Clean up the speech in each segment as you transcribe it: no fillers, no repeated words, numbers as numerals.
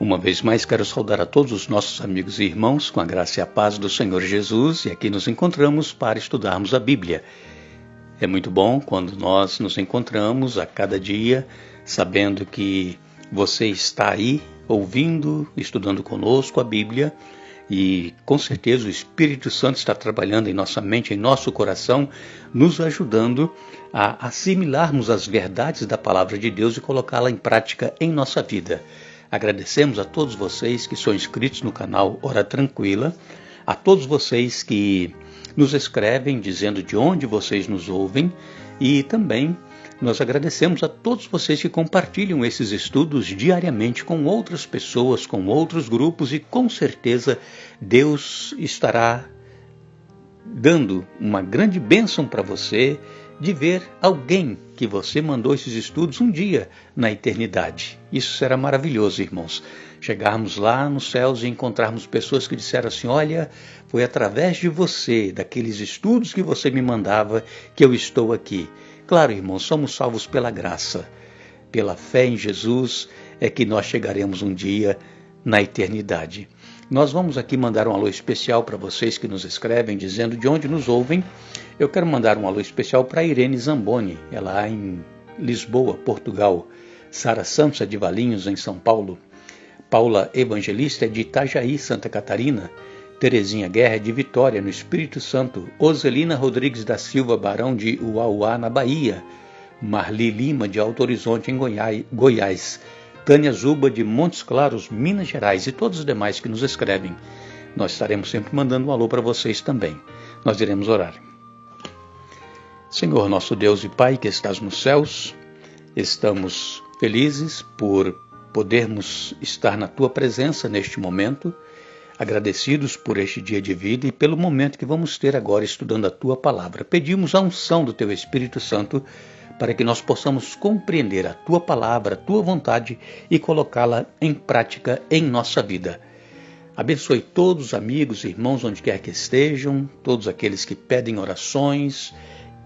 Uma vez mais quero saudar a todos os nossos amigos e irmãos com a graça e a paz do Senhor Jesus, e aqui nos encontramos para estudarmos a Bíblia. É muito bom quando nós nos encontramos a cada dia, sabendo que você está aí ouvindo, estudando conosco a Bíblia, e com certeza o Espírito Santo está trabalhando em nossa mente, em nosso coração, nos ajudando a assimilarmos as verdades da Palavra de Deus e colocá-la em prática em nossa vida. Agradecemos a todos vocês que são inscritos no canal Hora Tranquila, a todos vocês que nos escrevem dizendo de onde vocês nos ouvem, e também nós agradecemos a todos vocês que compartilham esses estudos diariamente com outras pessoas, com outros grupos, e com certeza Deus estará dando uma grande bênção para você de ver alguém que você mandou esses estudos um dia na eternidade. Isso será maravilhoso, irmãos. Chegarmos lá nos céus e encontrarmos pessoas que disseram assim: olha, foi através de você, daqueles estudos que você me mandava, que eu estou aqui. Claro, irmãos, somos salvos pela graça. Pela fé em Jesus é que nós chegaremos um dia na eternidade. Nós vamos aqui mandar um alô especial para vocês que nos escrevem dizendo de onde nos ouvem. Eu quero mandar um alô especial para Irene Zamboni, ela em Lisboa, Portugal. Sara Santos é de Valinhos, em São Paulo. Paula Evangelista é de Itajaí, Santa Catarina. Terezinha Guerra é de Vitória, no Espírito Santo. Oselina Rodrigues da Silva Barão de Uauá, na Bahia. Marli Lima de Alto Horizonte, em Goiás. Tânia Zuba de Montes Claros, Minas Gerais, e todos os demais que nos escrevem. Nós estaremos sempre mandando um alô para vocês também. Nós iremos orar. Senhor nosso Deus e Pai que estás nos céus, estamos felizes por podermos estar na Tua presença neste momento, agradecidos por este dia de vida e pelo momento que vamos ter agora estudando a Tua Palavra. Pedimos a unção do Teu Espírito Santo para que nós possamos compreender a Tua Palavra, a Tua vontade e colocá-la em prática em nossa vida. Abençoe todos os amigos e irmãos onde quer que estejam, todos aqueles que pedem orações,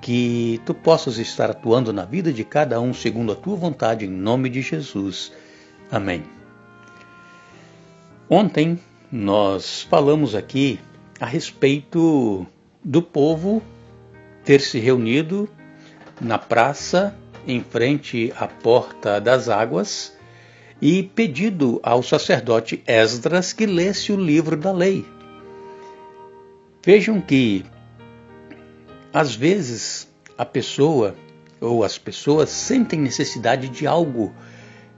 que Tu possas estar atuando na vida de cada um segundo a Tua vontade, em nome de Jesus. Amém. Ontem nós falamos aqui a respeito do povo ter se reunido na praça, em frente à Porta das Águas, e pedido ao sacerdote Esdras que lesse o livro da lei. Vejam que, às vezes, a pessoa ou as pessoas sentem necessidade de algo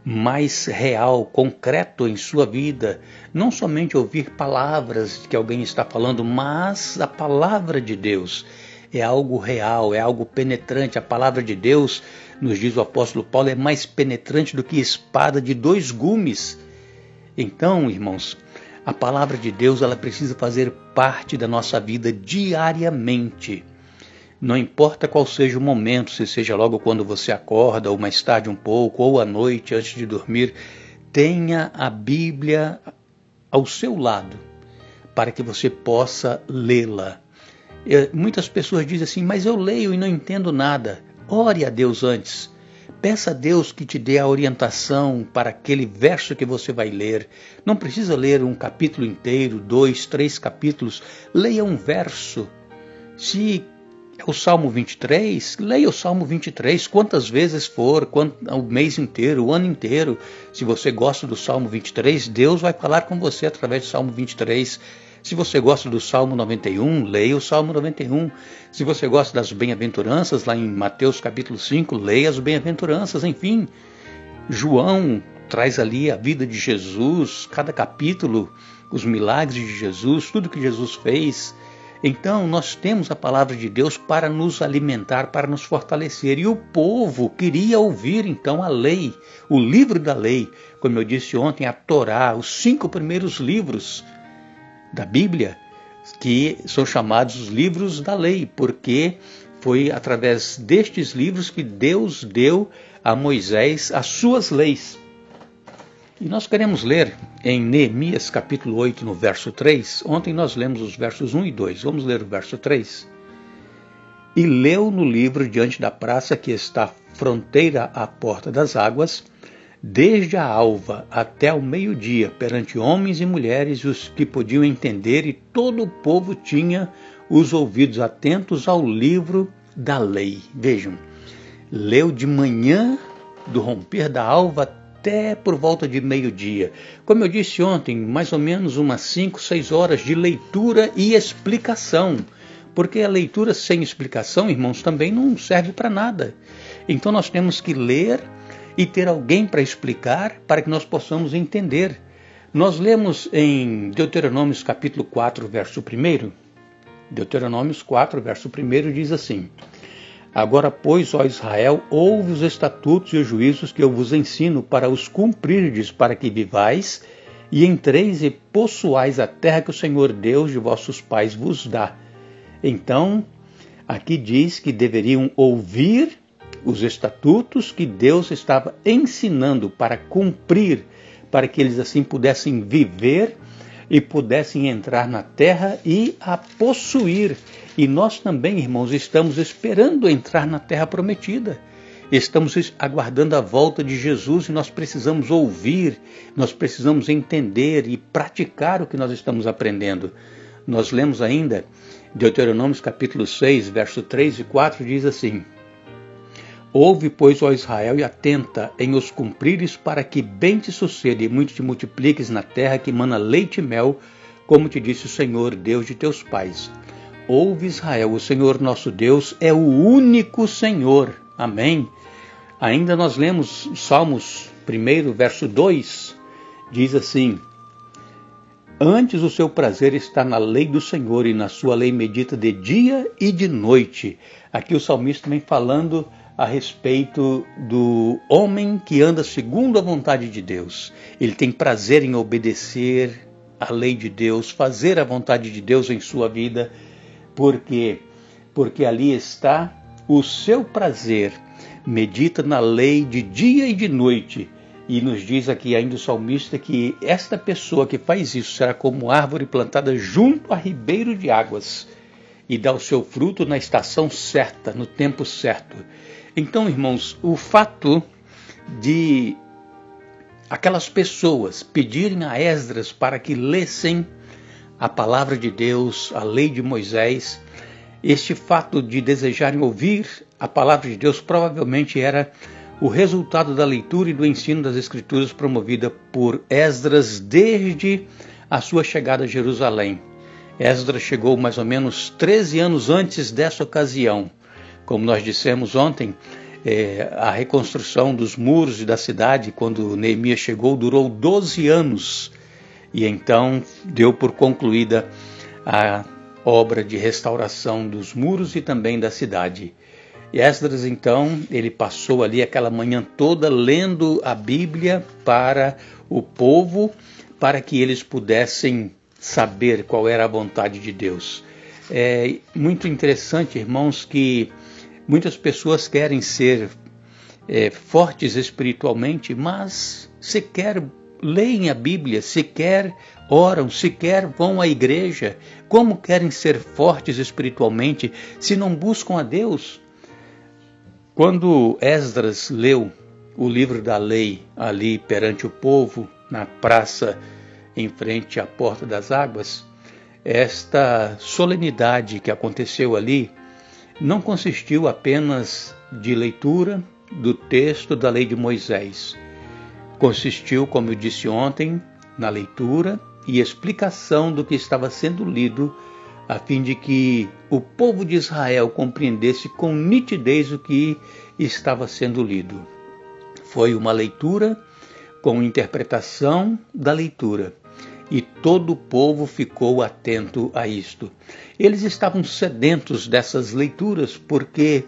mais real, concreto em sua vida, não somente ouvir palavras que alguém está falando, mas a palavra de Deus. É algo real, é algo penetrante. A palavra de Deus, nos diz o apóstolo Paulo, é mais penetrante do que espada de 2 gumes. Então, irmãos, a palavra de Deus ela precisa fazer parte da nossa vida diariamente. Não importa qual seja o momento, se seja logo quando você acorda, ou mais tarde um pouco, ou à noite antes de dormir, tenha a Bíblia ao seu lado, para que você possa lê-la. Muitas pessoas dizem assim: mas eu leio e não entendo nada. Ore a Deus antes. Peça a Deus que te dê a orientação para aquele verso que você vai ler. Não precisa ler um capítulo inteiro, 2, 3 capítulos. Leia um verso. Se é o Salmo 23, leia o Salmo 23 quantas vezes for, o mês inteiro, o ano inteiro. Se você gosta do Salmo 23, Deus vai falar com você através do Salmo 23. Se você gosta do Salmo 91, leia o Salmo 91. Se você gosta das bem-aventuranças, lá em Mateus capítulo 5, leia as bem-aventuranças. Enfim, João traz ali a vida de Jesus, cada capítulo, os milagres de Jesus, tudo que Jesus fez. Então, nós temos a palavra de Deus para nos alimentar, para nos fortalecer. E o povo queria ouvir, então, a lei, o livro da lei. Como eu disse ontem, a Torá, os 5 primeiros livros da Bíblia, que são chamados os livros da lei, porque foi através destes livros que Deus deu a Moisés as suas leis. E nós queremos ler em Neemias capítulo 8, no verso 3. Ontem nós lemos os versos 1 e 2. Vamos ler o verso 3. E leu no livro diante da praça que está fronteira à porta das águas, desde a alva até ao meio-dia, perante homens e mulheres, os que podiam entender, e todo o povo tinha os ouvidos atentos ao livro da lei. Vejam, leu de manhã, do romper da alva até por volta de meio-dia. Como eu disse ontem, mais ou menos umas 5, 6 horas de leitura e explicação. Porque a leitura sem explicação, irmãos, também não serve para nada. Então nós temos que ler e ter alguém para explicar, para que nós possamos entender. Nós lemos em Deuteronômios capítulo 4, verso 1. Deuteronômios 4, verso 1 diz assim: Agora, pois, ó Israel, ouve os estatutos e os juízos que eu vos ensino para os cumprirdes, para que vivais e entreis e possuais a terra que o Senhor Deus de vossos pais vos dá. Então, aqui diz que deveriam ouvir os estatutos que Deus estava ensinando para cumprir, para que eles assim pudessem viver e pudessem entrar na terra e a possuir. E nós também, irmãos, estamos esperando entrar na terra prometida. Estamos aguardando a volta de Jesus e nós precisamos ouvir, nós precisamos entender e praticar o que nós estamos aprendendo. Nós lemos ainda Deuteronômio capítulo 6, verso 3 e 4, diz assim: Ouve, pois, ó Israel, e atenta em os cumprires, para que bem te suceda e muito te multipliques na terra que mana leite e mel, como te disse o Senhor, Deus de teus pais. Ouve, Israel, o Senhor nosso Deus é o único Senhor. Amém? Ainda nós lemos Salmos 1, verso 2, diz assim: Antes o seu prazer está na lei do Senhor, e na sua lei medita de dia e de noite. Aqui o salmista vem falando a respeito do homem que anda segundo a vontade de Deus. Ele tem prazer em obedecer a lei de Deus, fazer a vontade de Deus em sua vida. Por quê? Porque ali está o seu prazer. Medita na lei de dia e de noite. E nos diz aqui ainda o salmista que esta pessoa que faz isso será como árvore plantada junto a ribeiro de águas e dá o seu fruto na estação certa, no tempo certo. Então, irmãos, o fato de aquelas pessoas pedirem a Esdras para que lessem a palavra de Deus, a lei de Moisés, este fato de desejarem ouvir a palavra de Deus provavelmente era o resultado da leitura e do ensino das Escrituras promovida por Esdras desde a sua chegada a Jerusalém. Esdras chegou mais ou menos 13 anos antes dessa ocasião. Como nós dissemos ontem, a reconstrução dos muros da cidade, quando Neemias chegou, durou 12 anos. E então deu por concluída a obra de restauração dos muros e também da cidade. E Esdras, então, ele passou ali aquela manhã toda lendo a Bíblia para o povo, para que eles pudessem saber qual era a vontade de Deus. É muito interessante, irmãos, que muitas pessoas querem ser fortes espiritualmente, mas sequer leem a Bíblia, sequer oram, sequer vão à igreja. Como querem ser fortes espiritualmente se não buscam a Deus? Quando Esdras leu o livro da lei ali perante o povo, na praça em frente à Porta das Águas, esta solenidade que aconteceu ali não consistiu apenas de leitura do texto da lei de Moisés. Consistiu, como eu disse ontem, na leitura e explicação do que estava sendo lido, a fim de que o povo de Israel compreendesse com nitidez o que estava sendo lido. Foi uma leitura com interpretação da leitura, e todo o povo ficou atento a isto. Eles estavam sedentos dessas leituras, porque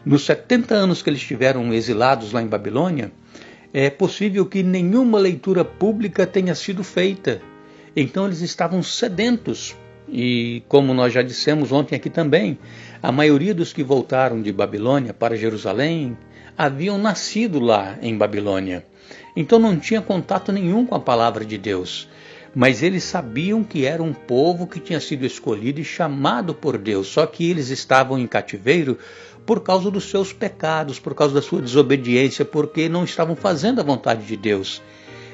nos 70 anos que eles estiveram exilados lá em Babilônia, é possível que nenhuma leitura pública tenha sido feita. Então eles estavam sedentos. E como nós já dissemos ontem aqui também, a maioria dos que voltaram de Babilônia para Jerusalém haviam nascido lá em Babilônia. Então não tinha contato nenhum com a palavra de Deus. mas eles sabiam que era um povo que tinha sido escolhido e chamado por Deus, só que eles estavam em cativeiro por causa dos seus pecados, por causa da sua desobediência, porque não estavam fazendo a vontade de Deus.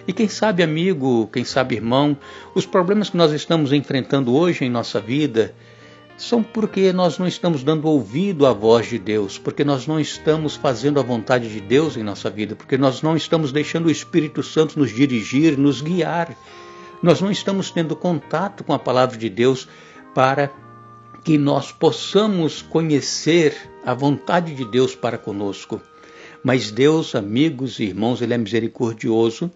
E quem sabe, amigo, quem sabe, irmão, os problemas que nós estamos enfrentando hoje em nossa vida são porque nós não estamos dando ouvido à voz de Deus, porque nós não estamos fazendo a vontade de Deus em nossa vida, porque nós não estamos deixando o Espírito Santo nos dirigir, nos guiar. Nós não estamos tendo contato com a palavra de Deus para que nós possamos conhecer a vontade de Deus para conosco. Mas Deus, amigos e irmãos, Ele é misericordioso,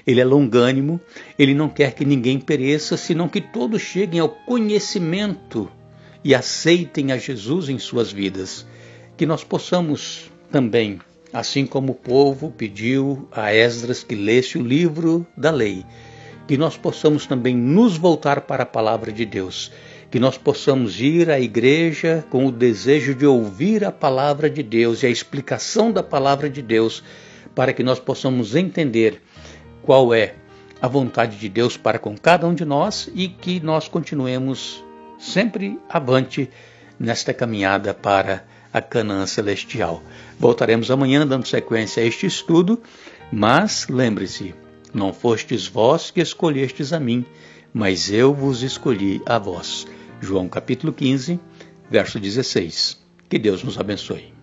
Ele é longânimo, Ele não quer que ninguém pereça, senão que todos cheguem ao conhecimento e aceitem a Jesus em suas vidas. Que nós possamos também, assim como o povo pediu a Esdras que lesse o livro da lei, que nós possamos também nos voltar para a palavra de Deus, que nós possamos ir à igreja com o desejo de ouvir a palavra de Deus e a explicação da palavra de Deus, para que nós possamos entender qual é a vontade de Deus para com cada um de nós e que nós continuemos sempre avante nesta caminhada para a Canaã celestial. Voltaremos amanhã dando sequência a este estudo, mas lembre-se, não fostes vós que escolhestes a mim, mas eu vos escolhi a vós. João capítulo 15, verso 16. Que Deus nos abençoe.